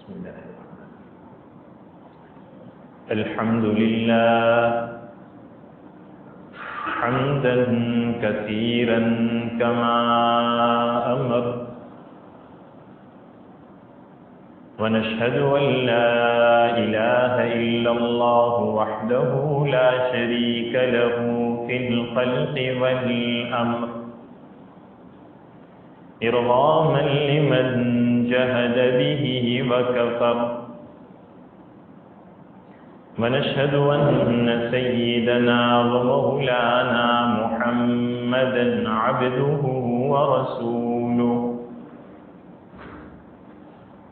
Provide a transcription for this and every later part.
بسم الله الحمد لله حمدا كثيرا كما أمر ونشهد أن لا إله إلا الله وحده لا شريك له في الخلق والأمر إرغاما لمن جهد به وكفر ونشهد أن سيدنا ومولانا محمدا عبده ورسوله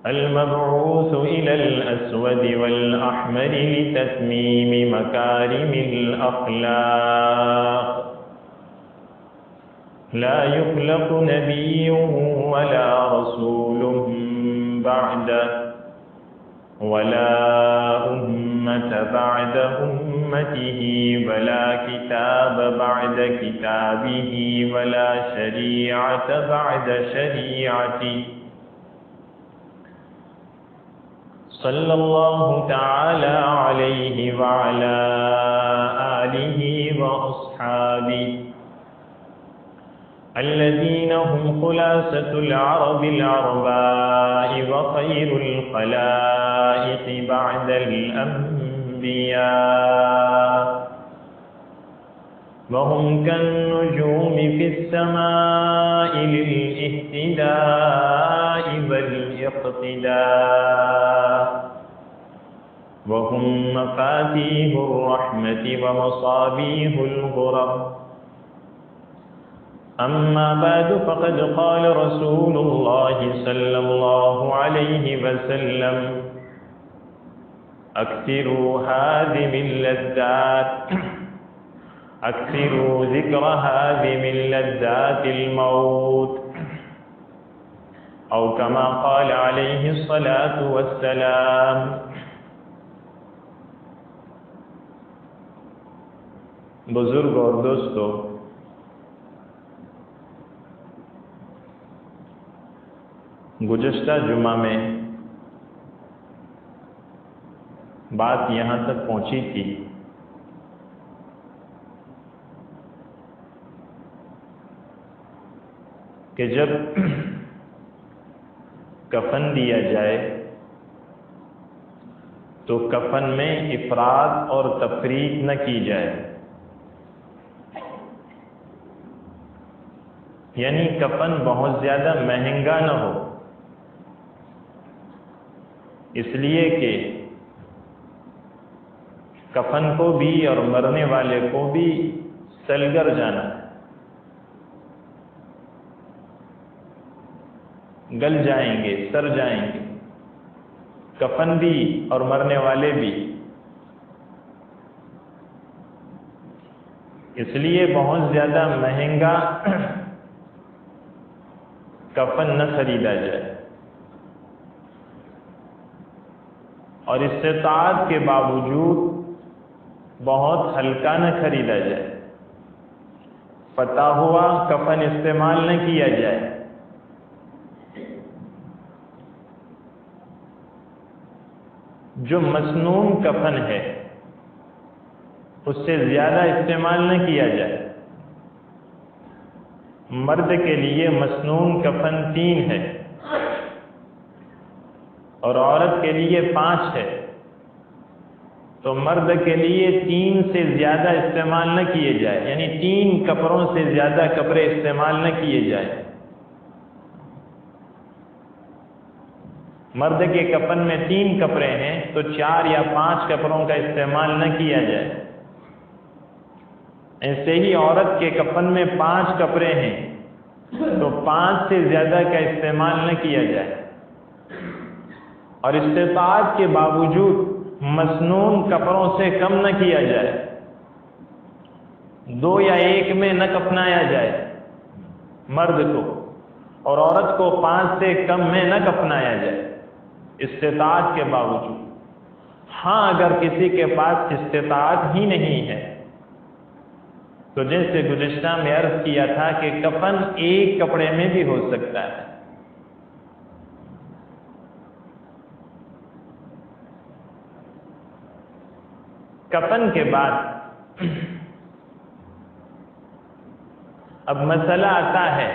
المبعوث إلى الأسود والأحمر لتتميم مكارم الأخلاق لا يخلق نبي ولا رسول بعده ولا أمة بعد أمته ولا كتاب بعد كتابه ولا شريعة بعد شريعته صلى الله تعالى عليه وعلى آله وأصحابه الذين هم خلاصة العرب العرباء وخير الخلائق بعد الأنبياء وهم كالنجوم في السماء للاهتداء والاقتداء وهم مفاتيح الرحمة ومصابيح الغرر أما بعد فقد قال رسول الله صلى الله عليه وسلم أكثروا هذه اللذات أكثروا ذكر هذه اللذات الموت أو كما قال عليه الصلاة والسلام بزرگ اور دوستو، گزشتہ جمعہ میں بات یہاں تک پہنچی تھی کہ جب کفن دیا جائے تو کفن میں افراط اور تفریط نہ کی جائے، یعنی کفن بہت زیادہ مہنگا نہ ہو، اس لیے کہ کفن کو بھی اور مرنے والے کو بھی سلگر جانا ہے، گل جائیں گے، سر جائیں گے، کفن بھی اور مرنے والے بھی، اس لیے بہت زیادہ مہنگا کفن نہ خریدا جائے اور استطاعت کے باوجود بہت ہلکا نہ خریدا جائے، پتا ہوا کفن استعمال نہ کیا جائے، جو مسنون کفن ہے اس سے زیادہ استعمال نہ کیا جائے۔ مرد کے لیے مسنون کفن 3 ہے اور عورت کے لیے 5 ہے، تو مرد کے لیے 3 سے زیادہ استعمال نہ کیے جائے، یعنی 3 کپڑوں سے زیادہ کپڑے استعمال نہ کیے جائیں۔ مرد کے کفن میں 3 کپڑے ہیں تو 4 یا 5 کپڑوں کا استعمال نہ کیا جائے، ایسے ہی عورت کے کفن میں 5 کپڑے ہیں تو 5 سے زیادہ کا استعمال نہ کیا جائے، اور استطاعت کے باوجود مسنون کپڑوں سے کم نہ کیا جائے، 2 یا 1 میں نہ کفنایا جائے مرد کو، اور عورت کو 5 سے کم میں نہ کفنایا جائے استطاعت کے باوجود۔ ہاں اگر کسی کے پاس استطاعت ہی نہیں ہے تو جیسے گزشتہ میں عرض کیا تھا کہ کفن 1 کپڑے میں بھی ہو سکتا ہے، کفن کے بعد اب مسئلہ آتا ہے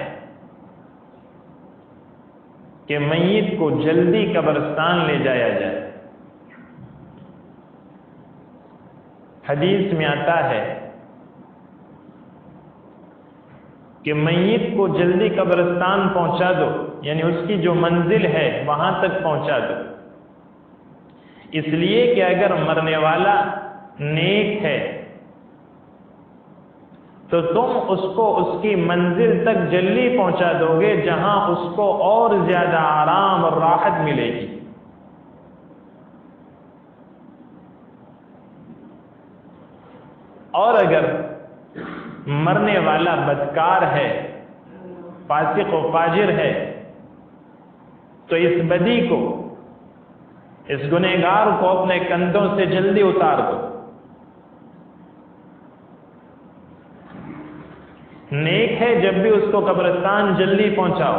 کہ میت کو جلدی قبرستان لے جایا جائے۔ حدیث میں آتا ہے کہ میت کو جلدی قبرستان پہنچا دو، یعنی اس کی جو منزل ہے وہاں تک پہنچا دو، اس لیے کہ اگر مرنے والا نیک ہے تو تم اس کو اس کی منزل تک جلدی پہنچا دو گے جہاں اس کو اور زیادہ آرام اور راحت ملے گی۔ اور اگر مرنے والا بدکار ہے، فاسق و فاجر ہے، تو اس بدی کو، اس گنہگار کو اپنے کندھوں سے جلدی اتار دو۔ نیک ہے جب بھی اس کو قبرستان جلدی پہنچاؤ،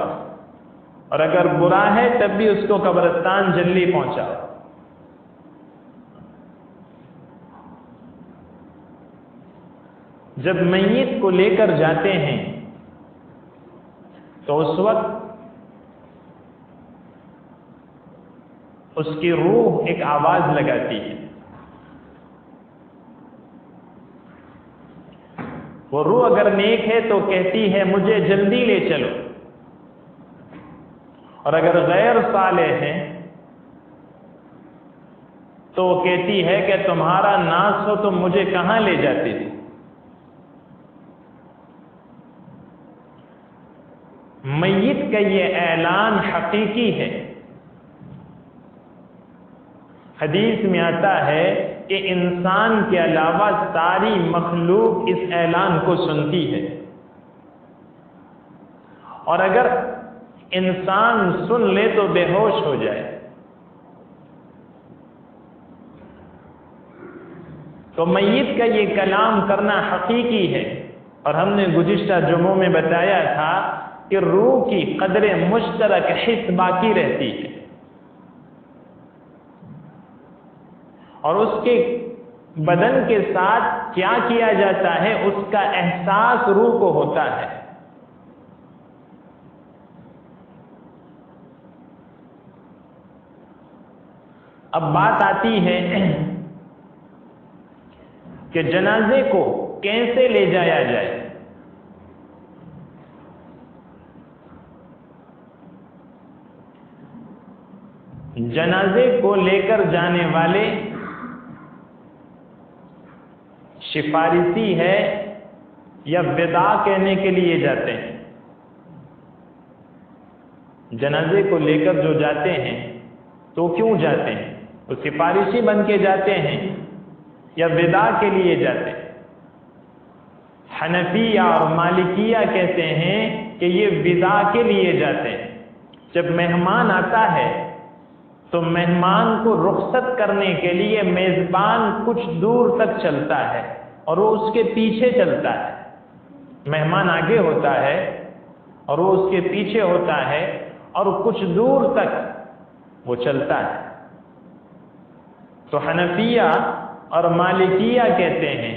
اور اگر برا ہے تب بھی اس کو قبرستان جلدی پہنچاؤ۔ جب میت کو لے کر جاتے ہیں تو اس وقت اس کی روح ایک آواز لگاتی ہے۔ وہ روح اگر نیک ہے تو کہتی ہے مجھے جلدی لے چلو، اور اگر غیر صالح ہے تو وہ کہتی ہے کہ تمہارا ناز ہو تم مجھے کہاں لے جاتے تھے۔ میت کا یہ اعلان حقیقی ہے۔ حدیث میں آتا ہے کہ انسان کے علاوہ ساری مخلوق اس اعلان کو سنتی ہے، اور اگر انسان سن لے تو بے ہوش ہو جائے۔ تو میت کا یہ کلام کرنا حقیقی ہے، اور ہم نے گزشتہ جمعوں میں بتایا تھا کہ روح کی قدر مشترک حص باقی رہتی ہے، اور اس کے بدن کے ساتھ کیا کیا جاتا ہے اس کا احساس روح کو ہوتا ہے۔ اب بات آتی ہے کہ جنازے کو کیسے لے جایا جائے۔ جنازے کو لے کر جانے والے سفارشی ہے یا وداع کہنے کے لیے جاتے ہیں؟ جنازے کو لے کر جو جاتے ہیں تو کیوں جاتے ہیں؟ وہ سفارشی بن کے جاتے ہیں یا وداع کے لیے جاتے ہیں؟ حنفیہ اور مالکیہ کہتے ہیں کہ یہ وداع کے لیے جاتے ہیں۔ جب مہمان آتا ہے تو مہمان کو رخصت کرنے کے لیے میزبان کچھ دور تک چلتا ہے اور وہ اس کے پیچھے چلتا ہے۔ مہمان آگے ہوتا ہے اور وہ اس کے پیچھے ہوتا ہے اور کچھ دور تک وہ چلتا ہے۔ تو حنفیہ اور مالکیہ کہتے ہیں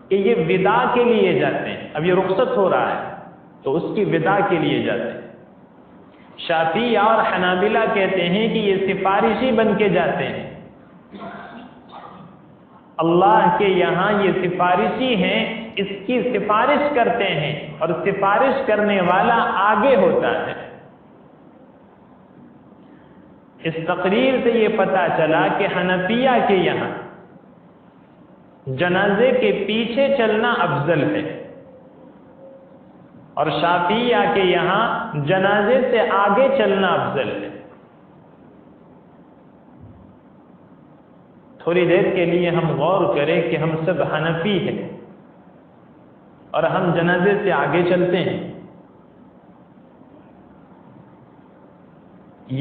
کہ یہ وداع کے لیے جاتے ہیں۔ اب یہ رخصت ہو رہا ہے تو اس کی وداع کے لیے جاتے ہیں۔ شافعی اور حنابلہ کہتے ہیں کہ یہ سفارشی بن کے جاتے ہیں۔ اللہ کے یہاں یہ سفارشی ہیں، اس کی سفارش کرتے ہیں اور سفارش کرنے والا آگے ہوتا ہے۔ اس تقریر سے یہ پتہ چلا کہ حنفیہ کے یہاں جنازے کے پیچھے چلنا افضل ہے، اور شافعیہ کے یہاں جنازے سے آگے چلنا افضل ہے۔ تھوڑی دیر کے لیے ہم غور کریں کہ ہم سب حنفی ہیں اور ہم جنازے سے آگے چلتے ہیں۔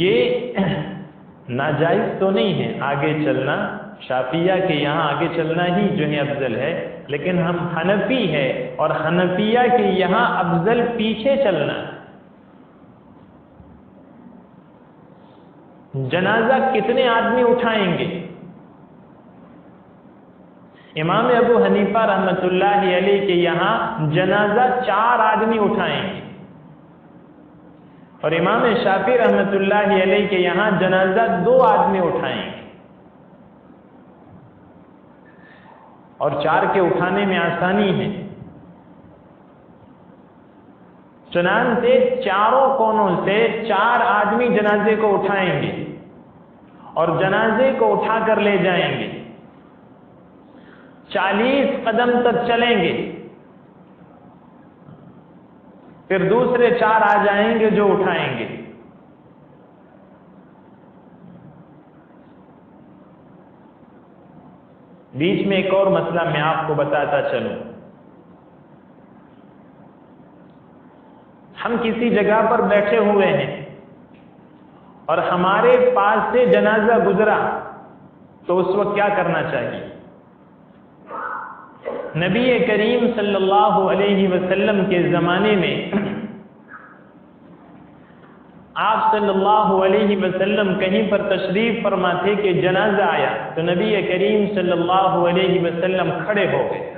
یہ ناجائز تو نہیں ہے آگے چلنا، شافعیہ کے یہاں آگے چلنا ہی جو ہے افضل ہے، لیکن ہم حنفی ہیں اور حنفیہ کے یہاں افضل پیچھے چلنا ہے۔ جنازہ کتنے آدمی اٹھائیں گے؟ امام ابو حنیفہ رحمۃ اللہ علیہ کے یہاں جنازہ 4 آدمی اٹھائیں گے، اور امام شافعی رحمۃ اللہ علیہ کے یہاں جنازہ 2 آدمی اٹھائیں گے، اور 4 کے اٹھانے میں آسانی ہے۔ چنانچہ چاروں کونوں سے 4 آدمی جنازے کو اٹھائیں گے اور جنازے کو اٹھا کر لے جائیں گے، 40 قدم تک چلیں گے، پھر دوسرے 4 آ جائیں گے جو اٹھائیں گے۔ بیچ میں ایک اور مسئلہ میں آپ کو بتاتا چلوں۔ ہم کسی جگہ پر بیٹھے ہوئے ہیں اور ہمارے پاس سے جنازہ گزرا تو اس وقت کیا کرنا چاہیے؟ نبی کریم صلی اللہ علیہ وسلم کے زمانے میں آپ صلی اللہ علیہ وسلم کہیں پر تشریف فرما تھے کہ جنازہ آیا تو نبی کریم صلی اللہ علیہ وسلم کھڑے ہو گئے۔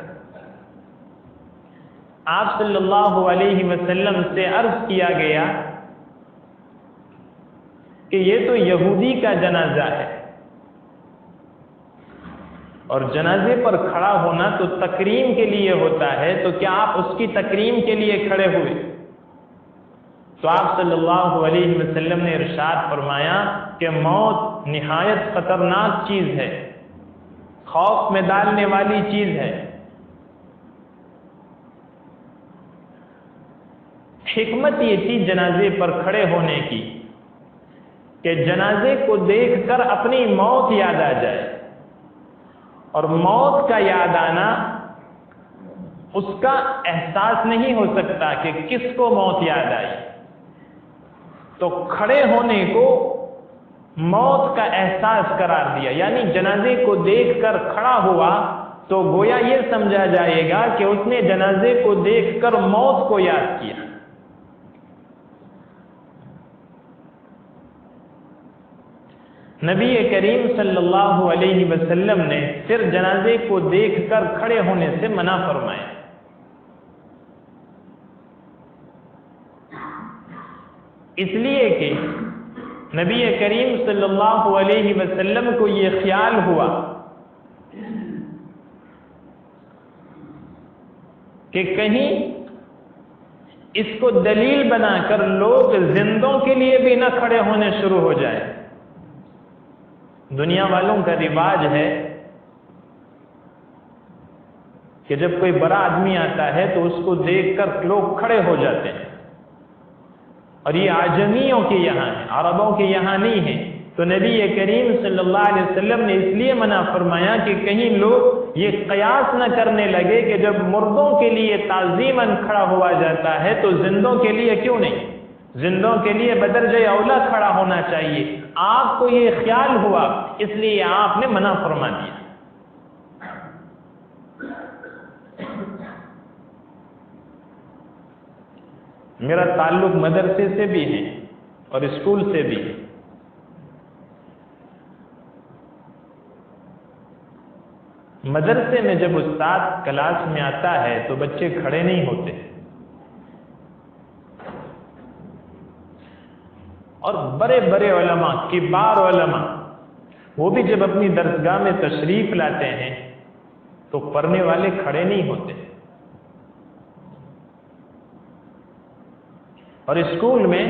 آپ صلی اللہ علیہ وسلم سے عرض کیا گیا کہ یہ تو یہودی کا جنازہ ہے، اور جنازے پر کھڑا ہونا تو تکریم کے لیے ہوتا ہے، تو کیا آپ اس کی تکریم کے لیے کھڑے ہوئے؟ تو آپ صلی اللہ علیہ وسلم نے ارشاد فرمایا کہ موت نہایت خطرناک چیز ہے، خوف میں ڈالنے والی چیز ہے۔ حکمت یہ تھی جنازے پر کھڑے ہونے کی کہ جنازے کو دیکھ کر اپنی موت یاد آ جائے، اور موت کا یاد آنا اس کا احساس نہیں ہو سکتا کہ کس کو موت یاد آئی، تو کھڑے ہونے کو موت کا احساس قرار دیا، یعنی جنازے کو دیکھ کر کھڑا ہوا تو گویا یہ سمجھا جائے گا کہ اس نے جنازے کو دیکھ کر موت کو یاد کیا۔ نبی کریم صلی اللہ علیہ وسلم نے پھر جنازے کو دیکھ کر کھڑے ہونے سے منع فرمایا۔ اس لیے کہ نبی کریم صلی اللہ علیہ وسلم کو یہ خیال ہوا کہ کہیں اس کو دلیل بنا کر لوگ زندوں کے لیے بھی نہ کھڑے ہونے شروع ہو جائے۔ دنیا والوں کا رواج ہے کہ جب کوئی بڑا آدمی آتا ہے تو اس کو دیکھ کر لوگ کھڑے ہو جاتے ہیں، اور یہ اعجمیوں کے یہاں ہے، عربوں کے یہاں نہیں ہے۔ تو نبی کریم صلی اللہ علیہ وسلم نے اس لیے منع فرمایا کہ کہیں لوگ یہ قیاس نہ کرنے لگے کہ جب مردوں کے لیے تعظیماً کھڑا ہوا جاتا ہے تو زندوں کے لیے کیوں نہیں؟ زندوں کے لیے بدرجہ اولا کھڑا ہونا چاہیے۔ آپ کو یہ خیال ہوا، اس لیے آپ نے منع فرما دیا۔ میرا تعلق مدرسے سے بھی ہے اور اسکول سے بھی ہے۔ مدرسے میں جب استاد کلاس میں آتا ہے تو بچے کھڑے نہیں ہوتے، اور بڑے بڑے علماء، کبار علماء، وہ بھی جب اپنی درسگاہ میں تشریف لاتے ہیں تو پڑھنے والے کھڑے نہیں ہوتے۔ اور اسکول میں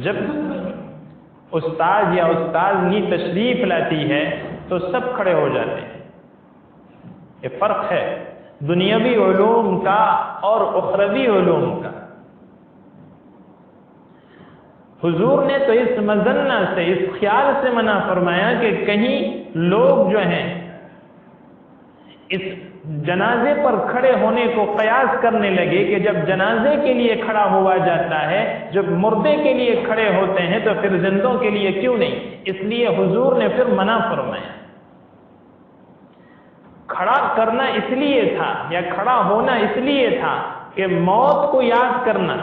جب استاد یا استاذنی تشریف لاتی ہے تو سب کھڑے ہو جاتے ہیں۔ یہ فرق ہے دنیاوی علوم کا اور اخروی علوم کا۔ حضور نے تو اس مظنہ سے، اس خیال سے منع فرمایا کہ کہیں لوگ جو ہیں اس جنازے پر کھڑے ہونے کو قیاس کرنے لگے کہ جب جنازے کے لیے کھڑا ہوا جاتا ہے، جب مردے کے لیے کھڑے ہوتے ہیں تو پھر زندوں کے لیے کیوں نہیں؟ اس لیے حضور نے پھر منع فرمایا۔ کھڑا کرنا اس لیے تھا یا کھڑا ہونا اس لیے تھا کہ موت کو یاد کرنا،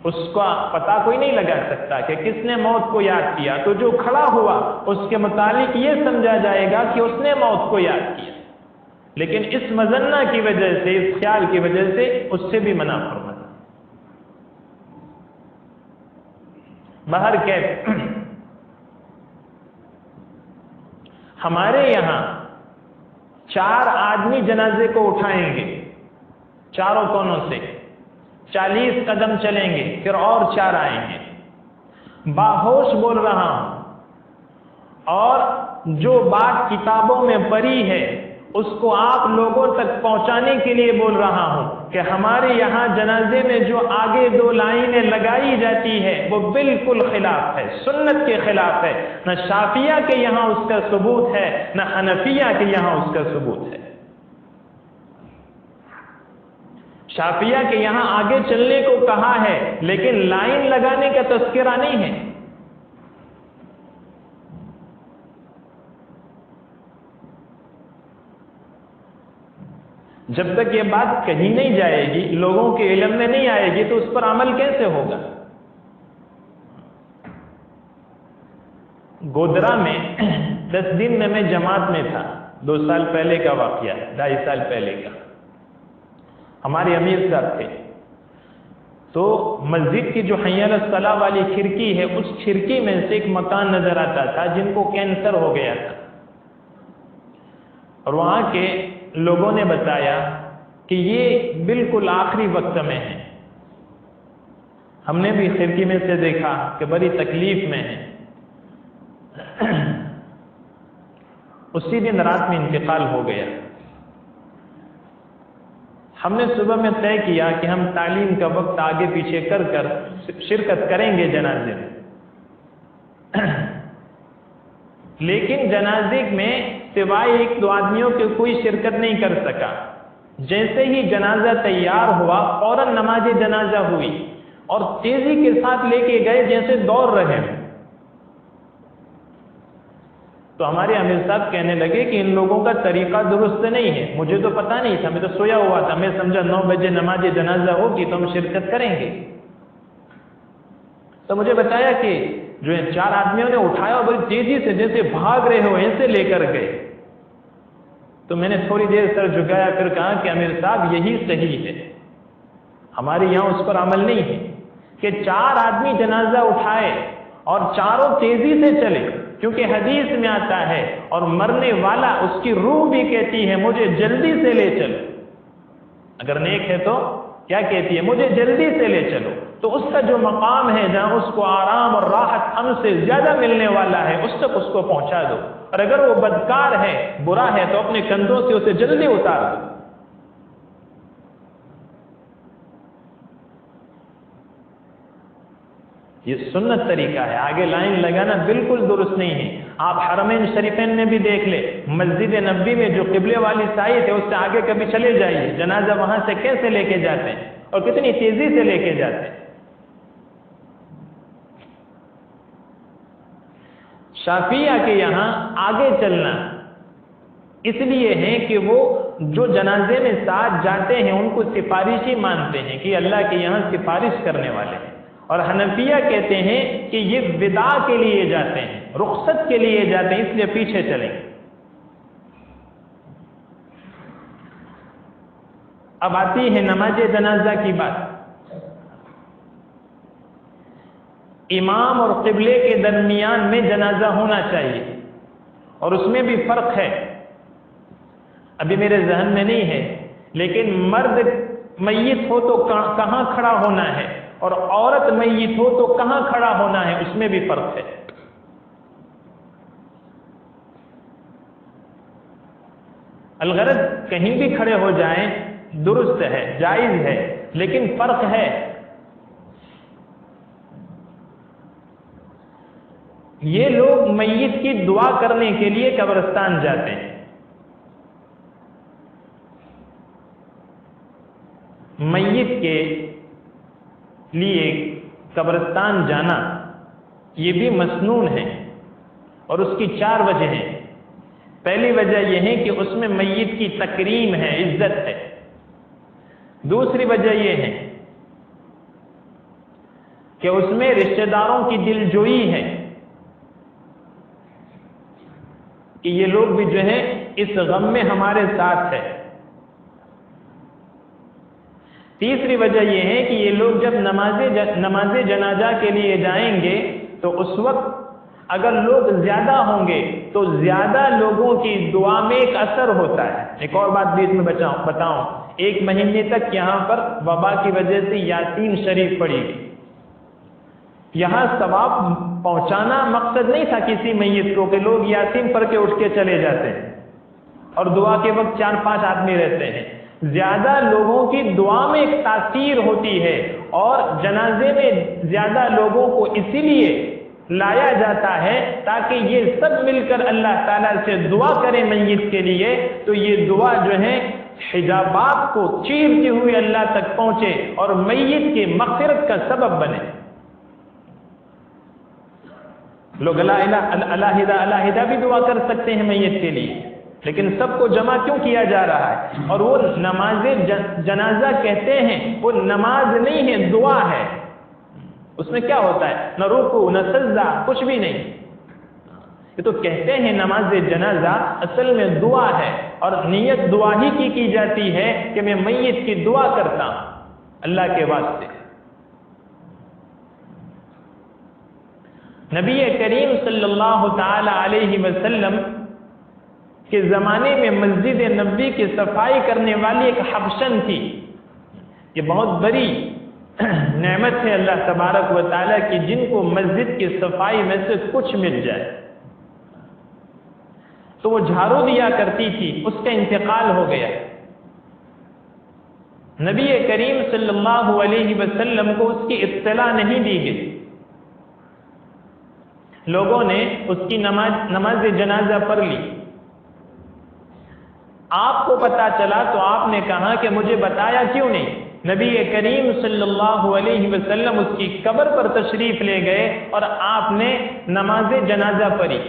اس کا پتہ کوئی نہیں لگا سکتا کہ کس نے موت کو یاد کیا، تو جو کھڑا ہوا اس کے متعلق یہ سمجھا جائے گا کہ اس نے موت کو یاد کیا، لیکن اس مظنہ کی وجہ سے، اس خیال کی وجہ سے اس سے بھی منع فرمایا۔ بہرکیف ہمارے یہاں 4 آدمی جنازے کو اٹھائیں گے چاروں کونوں سے، 40 قدم چلیں گے، پھر اور 4 آئیں گے۔ باہوش بول رہا ہوں، اور جو بات کتابوں میں پڑھی ہے اس کو آپ لوگوں تک پہنچانے کے لیے بول رہا ہوں کہ ہمارے یہاں جنازے میں جو آگے 2 لائنیں لگائی جاتی ہے وہ بالکل خلاف ہے، سنت کے خلاف ہے۔ نہ شافعیہ کے یہاں اس کا ثبوت ہے، نہ حنفیہ کے یہاں اس کا ثبوت ہے۔ شافعیہ کے یہاں آگے چلنے کو کہا ہے، لیکن لائن لگانے کا تذکرہ نہیں ہے۔ جب تک یہ بات کہی نہیں جائے گی، لوگوں کے علم میں نہیں آئے گی، تو اس پر عمل کیسے ہوگا؟ گودرا میں 10 دن میں جماعت میں تھا، 2 سال پہلے کا واقعہ، 2.5 سال پہلے کا۔ ہمارے امیر صاحب تھے، تو مسجد کی جو حی علی الصلاۃ والی کھڑکی ہے، اس کھڑکی میں سے ایک مکان نظر آتا تھا جن کو کینسر ہو گیا تھا، اور وہاں کے لوگوں نے بتایا کہ یہ بالکل آخری وقت میں ہے۔ ہم نے بھی کھڑکی میں سے دیکھا کہ بڑی تکلیف میں ہے۔ اسی دن رات میں انتقال ہو گیا۔ ہم نے صبح میں طے کیا کہ ہم تعلیم کا وقت آگے پیچھے کر شرکت کریں گے جنازے میں، لیکن جنازے میں سوائے 1-2 آدمیوں کے کوئی شرکت نہیں کر سکا۔ جیسے ہی جنازہ تیار ہوا، فوراً نماز جنازہ ہوئی، اور تیزی کے ساتھ لے کے گئے جیسے دوڑ رہے ہیں۔ تو ہمارے امیر صاحب کہنے لگے کہ ان لوگوں کا طریقہ درست نہیں ہے۔ مجھے تو پتہ نہیں تھا، میں تو سویا ہوا تھا، میں سمجھا 9 بجے نماز جنازہ ہوگی تو ہم شرکت کریں گے۔ تو مجھے بتایا کہ جو 4 آدمیوں نے اٹھایا اور بڑی تیزی سے جیسے بھاگ رہے ہو ایسے لے کر گئے۔ تو میں نے تھوڑی دیر سر جھکایا، پھر کہا کہ امیر صاحب یہی صحیح ہے، ہمارے یہاں اس پر عمل نہیں ہے کہ 4 آدمی جنازہ اٹھائے اور چاروں تیزی سے چلے، کیونکہ حدیث میں آتا ہے اور مرنے والا اس کی روح بھی کہتی ہے مجھے جلدی سے لے چلو، اگر نیک ہے تو کیا کہتی ہے؟ مجھے جلدی سے لے چلو۔ تو اس کا جو مقام ہے جہاں اس کو آرام اور راحت ہم سے زیادہ ملنے والا ہے، اس تک اس کو پہنچا دو، اور اگر وہ بدکار ہے، برا ہے، تو اپنے کندھوں سے اسے جلدی اتار دو۔ یہ سنت طریقہ ہے، آگے لائن لگانا بالکل درست نہیں ہے۔ آپ حرمین شریفین میں بھی دیکھ لیں، مسجد نبوی میں جو قبلے والی سائٹ ہے اس سے آگے کبھی چلے جائیے، جنازہ وہاں سے کیسے لے کے جاتے ہیں اور کتنی تیزی سے لے کے جاتے ہیں۔ شافعیہ کے یہاں آگے چلنا اس لیے ہے کہ وہ جو جنازے میں ساتھ جاتے ہیں ان کو سفارشی مانتے ہیں کہ اللہ کے یہاں سفارش کرنے والے ہیں، اور حنفیہ کہتے ہیں کہ یہ وداع کے لیے جاتے ہیں، رخصت کے لیے جاتے ہیں، اس لیے پیچھے چلیں۔ اب آتی ہے نماز جنازہ کی بات۔ امام اور قبلے کے درمیان میں جنازہ ہونا چاہیے، اور اس میں بھی فرق ہے، ابھی میرے ذہن میں نہیں ہے، لیکن مرد میت ہو تو کہاں کھڑا ہونا ہے اور عورت میت ہو تو کہاں کھڑا ہونا ہے، اس میں بھی فرق ہے۔ الغرض کہیں بھی کھڑے ہو جائیں درست ہے، جائز ہے، لیکن فرق ہے۔ یہ لوگ میت کی دعا کرنے کے لیے قبرستان جاتے ہیں۔ میت کے لیے قبرستان جانا یہ بھی مسنون ہے، اور اس کی 4 وجہ ہیں۔ پہلی وجہ یہ ہے کہ اس میں میت کی تکریم ہے، عزت ہے۔ دوسری وجہ یہ ہے کہ اس میں رشتہ داروں کی دل جوئی ہے کہ یہ لوگ بھی جو ہے اس غم میں ہمارے ساتھ ہے۔ تیسری وجہ یہ ہے کہ یہ لوگ جب نماز جنازہ کے لیے جائیں گے تو اس وقت اگر لوگ زیادہ ہوں گے تو زیادہ لوگوں کی دعا میں ایک اثر ہوتا ہے۔ ایک اور بات بھی اس میں بتاؤں، 1 مہینے تک یہاں پر وبا کی وجہ سے یاسین شریف پڑھی گئی۔ یہاں ثواب پہنچانا مقصد نہیں تھا کسی میت کو کہ لوگ یاسین پڑھ کے اٹھ کے چلے جاتے ہیں اور دعا کے وقت 4-5 آدمی رہتے ہیں۔ زیادہ لوگوں کی دعا میں ایک تاثیر ہوتی ہے، اور جنازے میں زیادہ لوگوں کو اسی لیے لایا جاتا ہے تاکہ یہ سب مل کر اللہ تعالیٰ سے دعا کریں میت کے لیے، تو یہ دعا جو ہے حجابات کو چیرتے ہوئے اللہ تک پہنچے اور میت کی مغفرت کا سبب بنے۔ لوگ علیحدہ بھی دعا کر سکتے ہیں میت کے لیے، لیکن سب کو جمع کیوں کیا جا رہا ہے؟ اور وہ نماز جنازہ کہتے ہیں، وہ نماز نہیں ہے، دعا ہے۔ اس میں کیا ہوتا ہے؟ نہ رکوع نہ سجدہ، کچھ بھی نہیں۔ یہ تو کہتے ہیں نماز جنازہ، اصل میں دعا ہے، اور نیت دعا ہی کی جاتی ہے کہ میں میت کی دعا کرتا ہوں اللہ کے واسطے۔ نبی کریم صلی اللہ تعالی علیہ وسلم کے زمانے میں مسجد نبوی کی صفائی کرنے والی ایک حبشن تھی۔ یہ بہت بڑی نعمت ہے اللہ تبارک و تعالیٰ کی، جن کو مسجد کی صفائی میں سے کچھ مل جائے۔ تو وہ جھاڑو دیا کرتی تھی، اس کا انتقال ہو گیا۔ نبی کریم صلی اللہ علیہ وسلم کو اس کی اطلاع نہیں دی گئی۔ لوگوں نے اس کی نماز جنازہ پڑھ لی۔ آپ کو پتا چلا تو آپ نے کہا کہ مجھے بتایا کیوں نہیں؟ نبی کریم صلی اللہ علیہ وسلم اس کی قبر پر تشریف لے گئے اور آپ نے نماز جنازہ پڑھی۔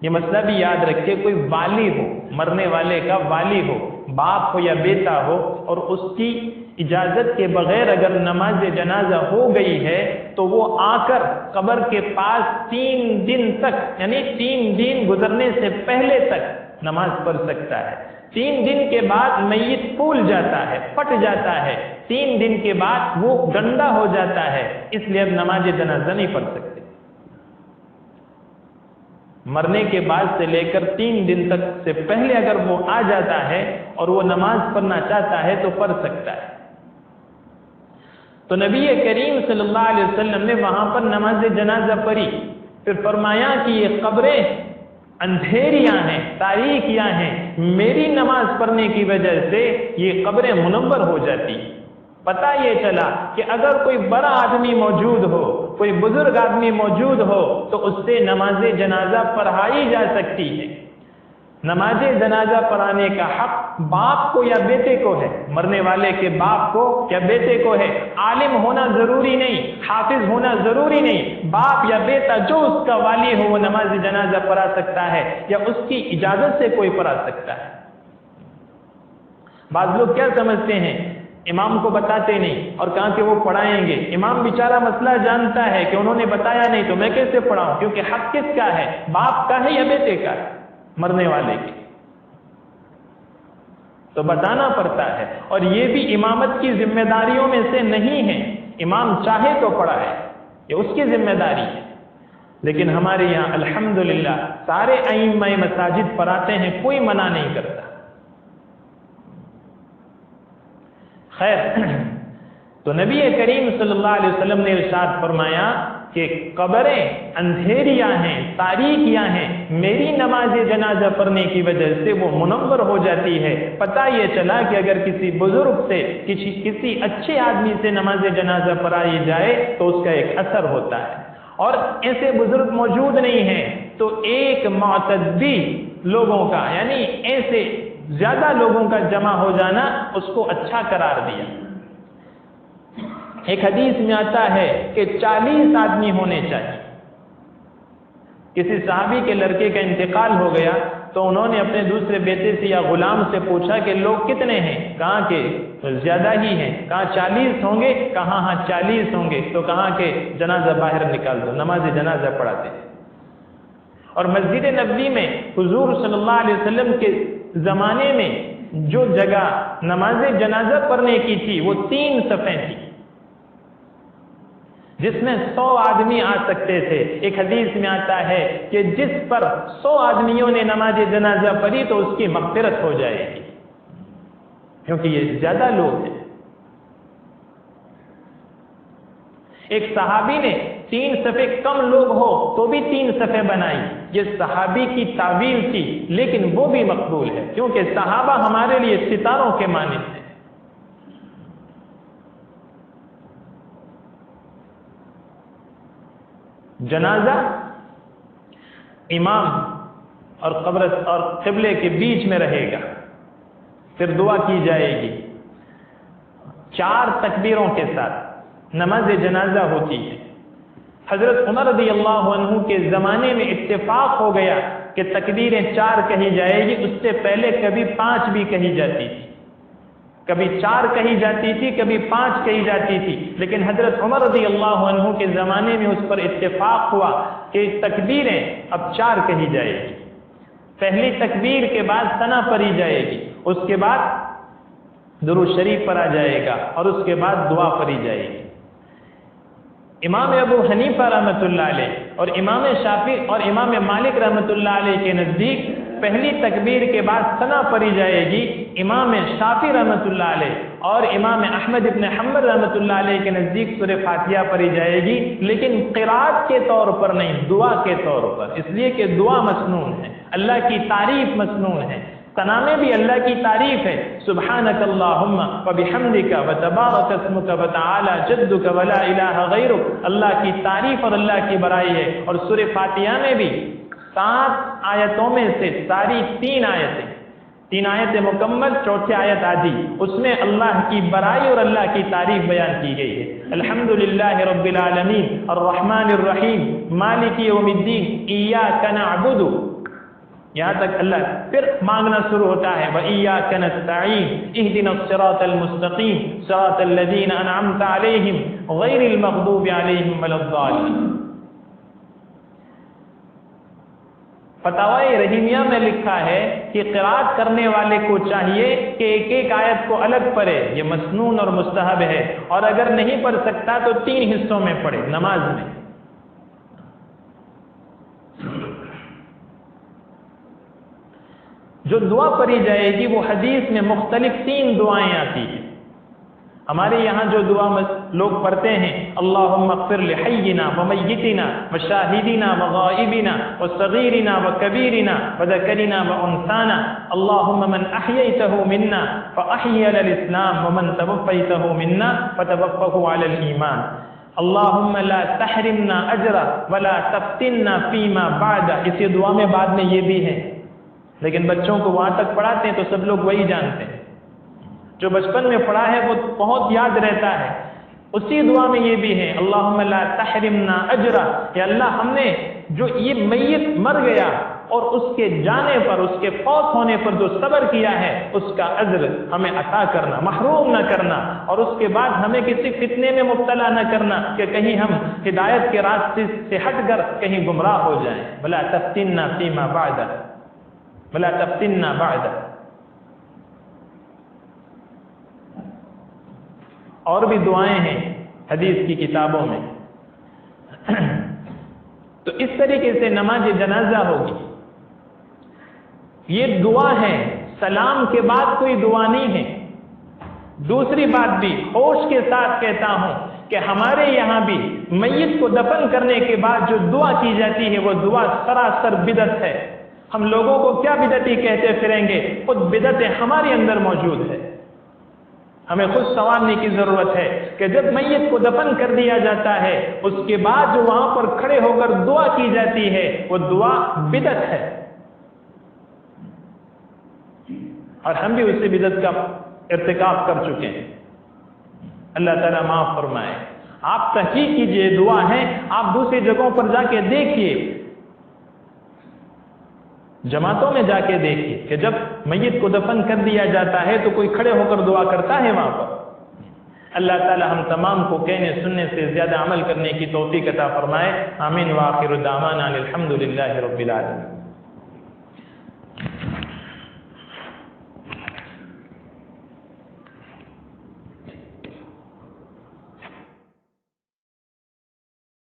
یہ مسئلہ بھی یاد رکھے، کوئی والی ہو، مرنے والے کا والی ہو، باپ ہو یا بیٹا ہو، اور اس کی اجازت کے بغیر اگر نماز جنازہ ہو گئی ہے تو وہ آ کر قبر کے پاس 3 دن تک، یعنی 3 دن گزرنے سے پہلے تک نماز پڑھ سکتا ہے۔ 3 دن کے بعد میت پھول جاتا ہے، پھٹ جاتا ہے، 3 دن کے بعد وہ گندا ہو جاتا ہے، اس لیے اب نماز جنازہ نہیں پڑھ سکتے۔ مرنے کے بعد سے لے کر 3 دن تک سے پہلے اگر وہ آ جاتا ہے اور وہ نماز پڑھنا چاہتا ہے تو پڑھ سکتا ہے۔ تو نبی کریم صلی اللہ علیہ وسلم نے وہاں پر نماز جنازہ پڑھی، پھر فرمایا کہ یہ قبریں اندھیریاں ہیں، تاریکیاں ہیں، میری نماز پڑھنے کی وجہ سے یہ قبریں منور ہو جاتی۔ پتہ یہ چلا کہ اگر کوئی بڑا آدمی موجود ہو، کوئی بزرگ آدمی موجود ہو تو اس سے نماز جنازہ پڑھائی جا سکتی ہے۔ نماز جنازہ پڑھانے کا حق باپ کو یا بیٹے کو ہے، مرنے والے کے باپ کو یا بیٹے کو ہے۔ عالم ہونا ضروری نہیں، حافظ ہونا ضروری نہیں، باپ یا بیٹا جو اس کا والی ہو وہ نماز جنازہ پڑھا سکتا ہے، یا اس کی اجازت سے کوئی پڑھا سکتا ہے۔ بعض لوگ کیا سمجھتے ہیں، امام کو بتاتے نہیں اور کہا کہ وہ پڑھائیں گے۔ امام بیچارہ مسئلہ جانتا ہے کہ انہوں نے بتایا نہیں تو میں کیسے پڑھاؤں، کیونکہ حق کس کا ہے، باپ کا ہے یا بیٹے کا ہے، مرنے والے کی۔ تو بتانا پڑتا ہے، اور یہ بھی امامت کی ذمہ داریوں میں سے نہیں ہے۔ امام چاہے تو پڑھائے، یہ اس کی ذمہ داری ہے، لیکن ہمارے یہاں الحمدللہ سارے ائمہ مساجد پڑھاتے ہیں، کوئی منع نہیں کرتا۔ خیر، تو نبی کریم صلی اللہ علیہ وسلم نے ارشاد فرمایا کہ قبریں اندھیریاں ہیں، تاریکیاں ہیں، میری نماز جنازہ پڑھنے کی وجہ سے وہ منور ہو جاتی ہے۔ پتہ یہ چلا کہ اگر کسی بزرگ سے، کسی اچھے آدمی سے نماز جنازہ پڑھائی جائے تو اس کا ایک اثر ہوتا ہے، اور ایسے بزرگ موجود نہیں ہیں تو ایک معتدی لوگوں کا، یعنی ایسے زیادہ لوگوں کا جمع ہو جانا اس کو اچھا قرار دیا۔ ایک حدیث میں آتا ہے کہ 40 آدمی ہونے چاہیے۔ کسی صحابی کے لڑکے کا انتقال ہو گیا تو انہوں نے اپنے دوسرے بیٹے سے یا غلام سے پوچھا کہ لوگ کتنے ہیں؟ کہا کہ تو زیادہ ہی ہیں، کہاں 40 ہوں گے، کہاں ہاں 40 ہوں گے، تو کہاں کے جنازہ باہر نکال دو، نماز جنازہ پڑھاتے ہیں۔ اور مسجد نبوی میں حضور صلی اللہ علیہ وسلم کے زمانے میں جو جگہ نماز جنازہ پڑھنے کی تھی وہ 3 صفیں تھی، جس میں 100 آدمی آ سکتے تھے۔ ایک حدیث میں آتا ہے کہ جس پر 100 آدمیوں نے نماز جنازہ پڑھی تو اس کی مغفرت ہو جائے گی، کیونکہ یہ زیادہ لوگ ہیں۔ ایک صحابی نے 3 صفیں کم لوگ ہو تو بھی 3 صفیں بنائی، یہ صحابی کی تعویل تھی، لیکن وہ بھی مقبول ہے، کیونکہ صحابہ ہمارے لیے ستاروں کے مانند ہیں۔ جنازہ امام اور قبلے کے بیچ میں رہے گا، پھر دعا کی جائے گی، 4 تکبیروں کے ساتھ نماز جنازہ ہوتی ہے۔ حضرت عمر رضی اللہ عنہ کے زمانے میں اتفاق ہو گیا کہ تکبیریں 4 کہی جائے گی، اس سے پہلے کبھی 5 بھی کہی جاتی تھی، کبھی 4 کہی جاتی تھی، کبھی 5 کہی جاتی تھی، لیکن حضرت عمر رضی اللہ عنہ کے زمانے میں اس پر اتفاق ہوا کہ تکبیریں اب 4 کہی جائے گی۔ پہلی تکبیر کے بعد ثنا پڑھی جائے گی، اس کے بعد درود شریف پڑھا جائے گا، اور اس کے بعد دعا پڑھی جائے گی۔ امام ابو حنیفہ رحمۃ اللہ علیہ اور امام شافعی اور امام مالک رحمۃ اللہ علیہ کے نزدیک پہلی تکبیر کے بعد ثنا پڑھی جائے گی۔ امام شافعی رحمۃ اللہ علیہ اور امام احمد ابن حنبل رحمۃ اللہ علیہ کے نزدیک سورہ فاتحہ پڑھی جائے گی، لیکن قرات کے طور پر نہیں، دعا کے طور پر، اس لیے کہ دعا مسنون ہے، اللہ کی تعریف مسنون ہے، ثنا میں بھی اللہ کی تعریف ہے، سبحانک اللہم وبحمدک وتبارک اسمک وتعالی جدک ولا الہ غیرک، اللہ کی تعریف اور اللہ کی بڑائی ہے۔ اور سورہ فاتحہ میں بھی 7 آیتوں میں سے ساری 3 آیتیں مکمل، 4تھی آیت آدھی، اس میں اللہ کی بڑائی اور اللہ کی تعریف بیان کی گئی ہے۔ الحمدللہ رب العالمین الرحمن الرحیم مالک یوم الدین ایاک نعبد، یہاں تک اللہ پھر مانگنا شروع ہوتا ہے، وَإِيَّاكَ نَسْتَعِينُ اهْدِنَا الصِّرَاطَ الْمُسْتَقِيمَ صِرَاطَ الَّذِينَ أَنْعَمْتَ عَلَيْهِمْ غَيْرِ الْمَغْضُوبِ عَلَيْهِمْ وَلَا الضَّالِّينَ۔ فتاوی رحیمیہ میں لکھا ہے کہ قرات کرنے والے کو چاہیے کہ ایک آیت کو الگ پڑھے، یہ مسنون اور مستحب ہے، اور اگر نہیں پڑھ سکتا تو 3 حصوں میں پڑھے نماز میں۔ جو دعا پڑھی جائے گی وہ حدیث میں مختلف 3 دعائیں آتی ہیں۔ ہمارے یہاں جو دعا لوگ پڑھتے ہیں، اللہم اغفر لحینا ومیتنا وشاہدنا وغائبنا وصغیرنا وکبیرنا وذکرنا وانثانا، اللہم من احییتہ منا فاحیی علی الاسلام ومن توفیتہ منا فتوفہ علی الایمان، اللہم لا تحرمنا اجرا ولا تفتنا فیما بعد۔ اسی دعا میں بعد میں یہ بھی ہے، لیکن بچوں کو وہاں تک پڑھاتے ہیں تو سب لوگ وہی جانتے ہیں، جو بچپن میں پڑھا ہے وہ بہت یاد رہتا ہے۔ اسی دعا میں یہ بھی ہے، اللہم لا تحرمنا اجرا، یا اللہ ہم نے جو یہ میت مر گیا اور اس کے جانے پر، اس کے فوت ہونے پر جو صبر کیا ہے، اس کا اجر ہمیں عطا کرنا، محروم نہ کرنا، اور اس کے بعد ہمیں کسی فتنے میں مبتلا نہ کرنا کہ کہیں ہم ہدایت کے راستے سے ہٹ کر کہیں گمراہ ہو جائیں۔ ولا تفتنا فیما بعد، ولا تفتنا بعد۔ اور بھی دعائیں ہیں حدیث کی کتابوں میں۔ تو اس طریقے سے نماز جنازہ ہوگی۔ یہ دعا ہے، سلام کے بعد کوئی دعا نہیں ہے۔ دوسری بات بھی ہوش کے ساتھ کہتا ہوں کہ ہمارے یہاں بھی میت کو دفن کرنے کے بعد جو دعا کی جاتی ہے وہ دعا سراسر بدعت ہے۔ ہم لوگوں کو کیا بدعتی کہتے پھریں گے، خود بدعت ہمارے اندر موجود ہے۔ ہمیں خود سنوارنے کی ضرورت ہے کہ جب میت کو دفن کر دیا جاتا ہے، اس کے بعد جو وہاں پر کھڑے ہو کر دعا کی جاتی ہے وہ دعا بدعت ہے، اور ہم بھی اسی بدعت کا ارتکاب کر چکے ہیں۔ اللہ تعالیٰ معاف فرمائے۔ آپ تحقیق کیجئے، دعا ہے، آپ دوسری جگہوں پر جا کے دیکھیے، جماعتوں میں جا کے دیکھیے کہ جب میت کو دفن کر دیا جاتا ہے تو کوئی کھڑے ہو کر دعا کرتا ہے وہاں پر۔ اللہ تعالی ہم تمام کو کہنے سننے سے زیادہ عمل کرنے کی توفیق عطا فرمائے۔ آمین وآخر دعوانا الحمد للہ رب العالمین۔